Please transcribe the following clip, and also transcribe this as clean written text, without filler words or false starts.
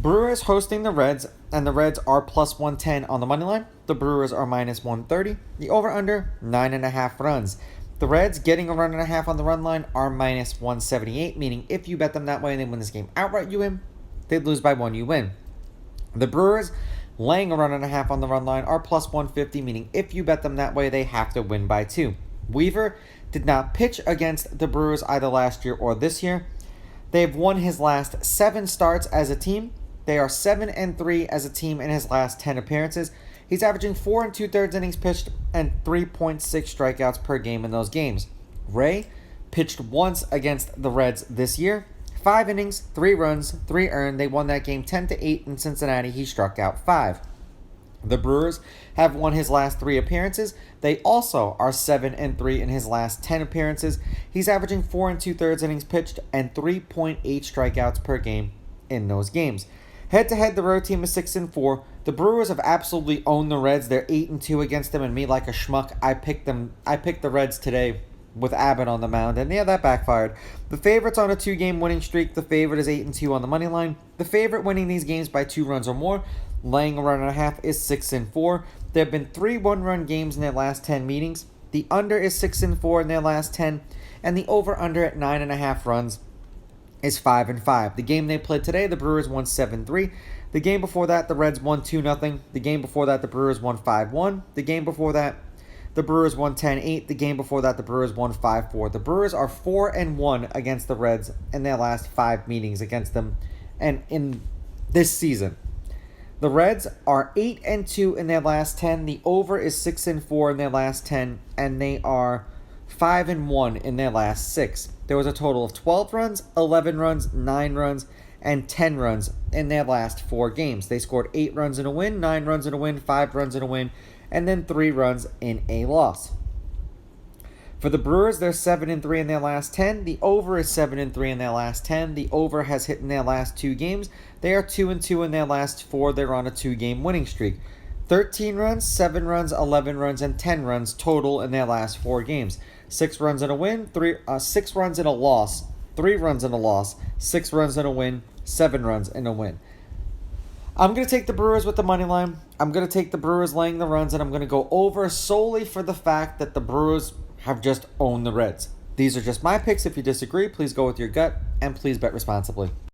Brewers hosting the Reds, and the Reds are plus 110 on the money line. The Brewers are minus 130. The over-under, 9.5 runs. The Reds getting a run and a half on the run line are minus 178, meaning if you bet them that way and they win this game outright, you win. They'd lose by 1, you win. The Brewers laying a run and a half on the run line are plus 150, meaning if you bet them that way, they have to win by 2. Weaver did not pitch against the Brewers either last year or this year. They have won his last 7 starts as a team. They are 7-3 as a team in his last 10 appearances. He's averaging 4 2/3 innings pitched and 3.6 strikeouts per game in those games. Ray pitched once against the Reds this year. 5 innings, 3 runs, 3 earned. They won that game 10-8 in Cincinnati. He struck out 5. The Brewers have won his last 3 appearances. They also are 7-3 in his last 10 appearances. He's averaging 4 2/3 innings pitched and 3.8 strikeouts per game in those games. Head-to-head, the road team is 6-4. The Brewers have absolutely owned the Reds. They're 8-2 against them, and me, like a schmuck, I picked the Reds today with Abbott on the mound, and yeah, that backfired. The favorite's on a 2-game winning streak. The favorite is 8-2 on the money line. The favorite winning these games by 2 runs or more, laying a run and a half, is 6-4. There have been 3 one-run games in their last 10 meetings. The under is 6-4 in their last 10, and the over/under at 9.5 runs is 5-5. The game they played today, the Brewers won 7-3. The game before that, the Reds won 2-0. The game before that, the Brewers won 5-1. The game before that, the Brewers won 10-8. The game before that, the Brewers won 5-4. The Brewers are 4-1 against the Reds in their last 5 meetings against them, and in this season. The Reds are 8-2 in their last 10. The over is 6-4 in their last 10, and they are 5-1 in their last 6. There was a total of 12 runs, 11 runs, 9 runs, and 10 runs in their last 4 games. They scored 8 runs in a win, 9 runs in a win, 5 runs in a win, and then 3 runs in a loss. For the Brewers, they're 7-3 in their last 10. The over is 7-3 in their last 10. The over has hit in their last 2 games. They are 2-2 in their last 4. They're on a 2-game winning streak. 13 runs, 7 runs, 11 runs, and 10 runs total in their last 4 games. 6 runs in a win, 6 runs in a loss, 3 runs in a loss, 6 runs in a win, 7 runs in a win. I'm going to take the Brewers with the money line. I'm going to take the Brewers laying the runs, and I'm going to go over solely for the fact that the Brewers have just owned the Reds. These are just my picks. If you disagree, please go with your gut, and please bet responsibly.